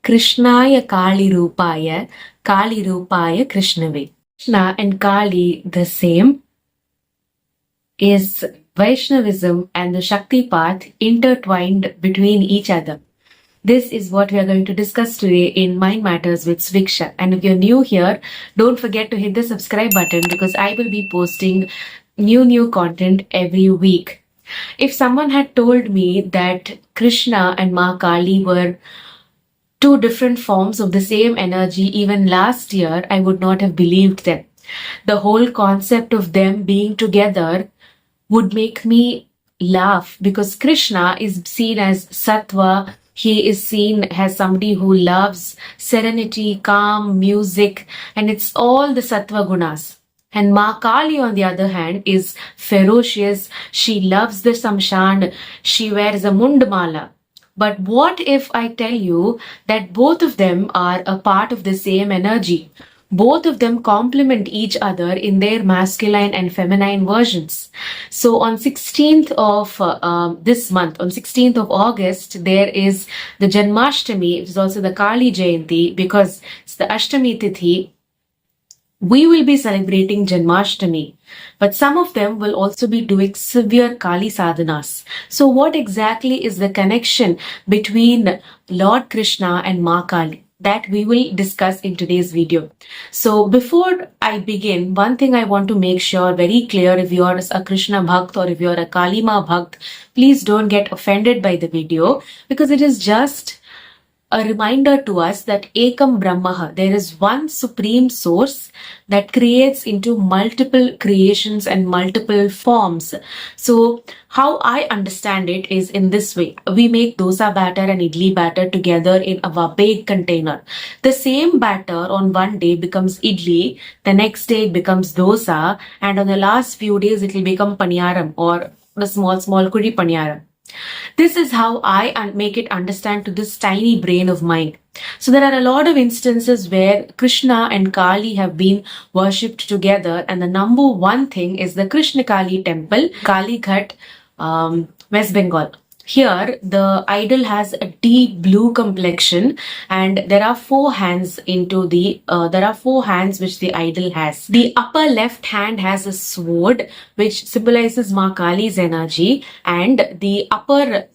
Krishnaya Kali Rupaya, Kali Rupaya Krishnave. Krishna and Kali the same is Vaishnavism and the Shakti path intertwined between each other. This is what we are going to discuss today in Mind Matters with Sviksha. And if you're new here, don't forget to hit the subscribe button because I will be posting new content every week. If someone had told me that Krishna and Ma Kali were two different forms of the same energy even last year, I would not have believed them. The whole concept of them being together would make me laugh because Krishna is seen as sattva. He is seen as somebody who loves serenity, calm, music, and it's all the sattva gunas. And Ma Kali, on the other hand, is ferocious. She loves the samshan. She wears a mundmala. But what if I tell you that both of them are a part of the same energy? Both of them complement each other in their masculine and feminine versions. So on 16th of this month, on 16th of August, there is the Janmashtami, which is also the Kali Jayanti, because it's the Ashtami Tithi. We will be celebrating Janmashtami, but some of them will also be doing severe Kali sadhanas. So what exactly is the connection between Lord Krishna and Ma Kali? That we will discuss in today's video. So before I begin, one thing I want to make sure very clear, if you are a Krishna Bhakt or if you are a Kali Ma Bhakt, please don't get offended by the video because it is just a reminder to us that Ekam Brahmaha, there is one supreme source that creates into multiple creations and multiple forms. So how I understand it is in this way. We make dosa batter and idli batter together in a big container. The same batter on one day becomes idli, the next day it becomes dosa, and on the last few days it will become paniyaram or the small kudi paniyaram. This is how I make it understand to this tiny brain of mine. So there are a lot of instances where Krishna and Kali have been worshipped together, and the number one thing is the Krishna Kali temple, Kali Ghat, West Bengal. Here, the idol has a deep blue complexion, and there are four hands which the idol has. The upper left hand has a sword, which symbolizes Ma Kali's energy, and the upper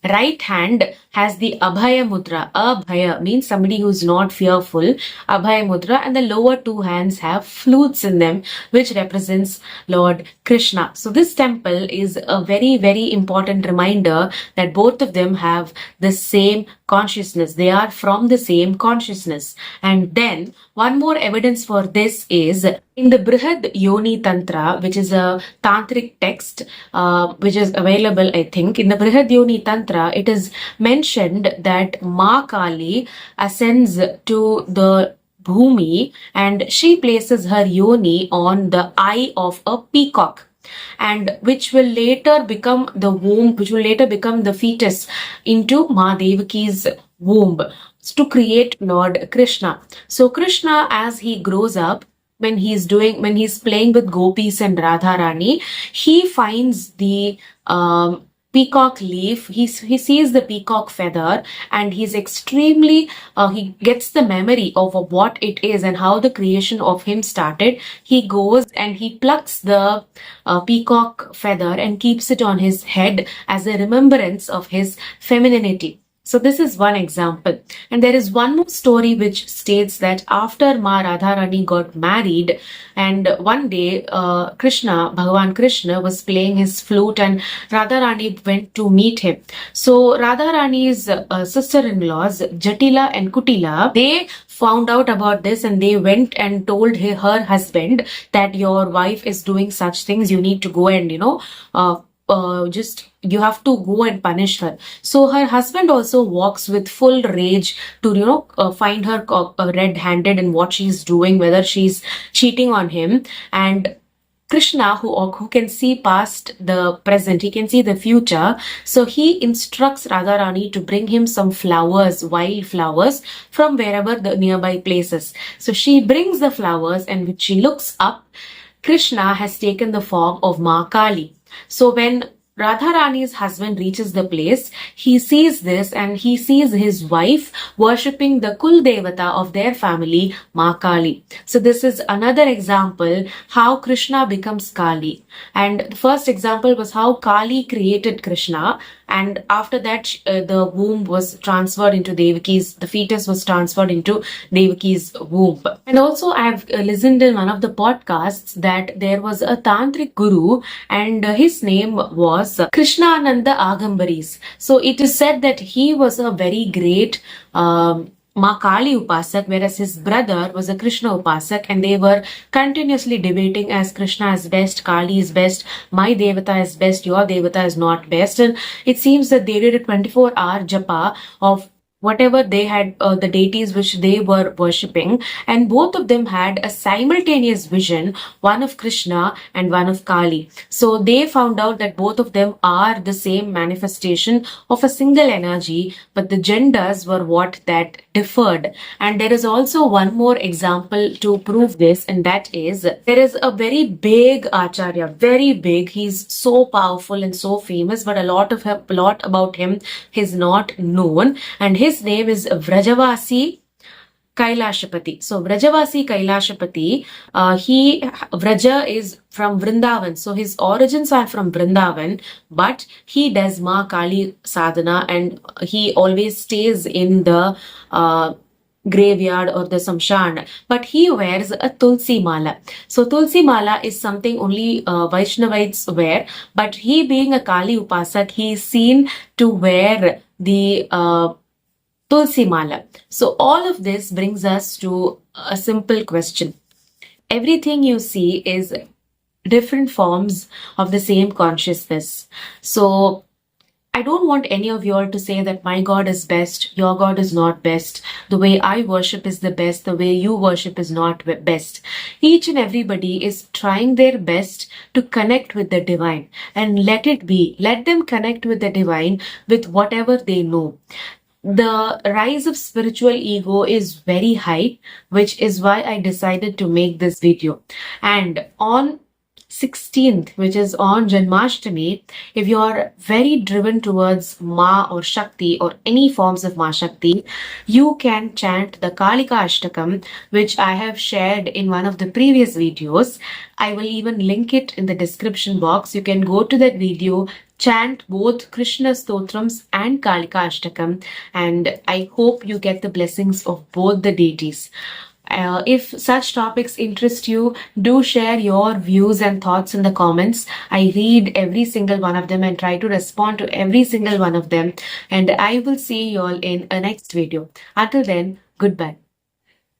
right hand has the Abhaya Mudra. Abhaya means somebody who's not fearful. Abhaya Mudra, and the lower two hands have flutes in them, which represents Lord Krishna. So this temple is a very, very important reminder that both of them have the same consciousness. They are from the same consciousness. And then one more evidence for this is in the Brihad Yoni Tantra, which is a tantric text, which is available, I think. In the Brihad Yoni Tantra, it is mentioned that Ma Kali ascends to the Bhumi and she places her yoni on the eye of a peacock, and which will later become the womb, which will later become the fetus into Ma Devaki's womb to create Lord Krishna. So Krishna, as he grows up, when he's playing with gopis and Radharani, he finds the peacock leaf. He sees the peacock feather, and he's extremely he gets the memory of what it is and how the creation of him started. He goes and he plucks the peacock feather and keeps it on his head as a remembrance of his femininity. So this is one example. And there is one more story which states that after Ma Radharani got married, and one day Bhagavan Krishna was playing his flute and Radharani went to meet him. So Radharani's sister-in-laws, Jatila and Kutila, they found out about this and they went and told her husband that your wife is doing such things. You need to go and, you have to go and punish her. So her husband also walks with full rage to, find her red-handed in what she's doing, whether she's cheating on him. And Krishna, who can see past the present, he can see the future. So he instructs Radharani to bring him some flowers, wild flowers, from wherever the nearby places. So she brings the flowers, and when she looks up, Krishna has taken the form of Ma Kali. So when Radharani's husband reaches the place, he sees this and he sees his wife worshipping the Kul Devata of their family, Ma Kali. So this is another example how Krishna becomes Kali. And the first example was how Kali created Krishna, and after that the womb was transferred into Devaki's, the fetus was transferred into Devaki's womb. And also I've listened in one of the podcasts that there was a tantric guru and his name was Krishnananda Agambaris. So it is said that he was a very great Ma Kali Upasak, whereas his brother was a Krishna Upasak, and they were continuously debating as Krishna is best, Kali is best, my Devata is best, your Devata is not best. And it seems that they did a 24-hour japa of whatever they had, the deities which they were worshipping, and both of them had a simultaneous vision, one of Krishna and one of Kali. So they found out that both of them are the same manifestation of a single energy, but the genders were what that differed. And there is also one more example to prove this, and that is there is a very big Acharya, very big. He's so powerful and so famous, but a lot about him is not known, and his name is Vrajavasi Kailashapati. So Vrajavasi Kailashapati, Vraja is from Vrindavan. So his origins are from Vrindavan, but he does Ma Kali sadhana and he always stays in the graveyard or the samshan, but he wears a tulsi mala. So tulsi mala is something only Vaishnavites wear, but he being a Kali upasak, he is seen to wear the tulsi mala. So all of this brings us to a simple question. Everything you see is different forms of the same consciousness. So I don't want any of you all to say that my God is best, your God is not best, the way I worship is the best, the way you worship is not best. Each and everybody is trying their best to connect with the divine, and let it be. Let them connect with the divine with whatever they know. The rise of spiritual ego is very high, which is why I decided to make this video. And on 16th, which is on Janmashtami, if you're very driven towards Ma or Shakti or any forms of Ma Shakti, you can chant the Kalika Ashtakam, which I have shared in one of the previous videos. I will even link it in the description box. You can go to that video, chant both Krishna Stotrams and Kalika Ashtakam, and I hope you get the blessings of both the deities. If such topics interest you, do share your views and thoughts in the comments. I read every single one of them and try to respond to every single one of them. And I will see you all in a next video. Until then, goodbye.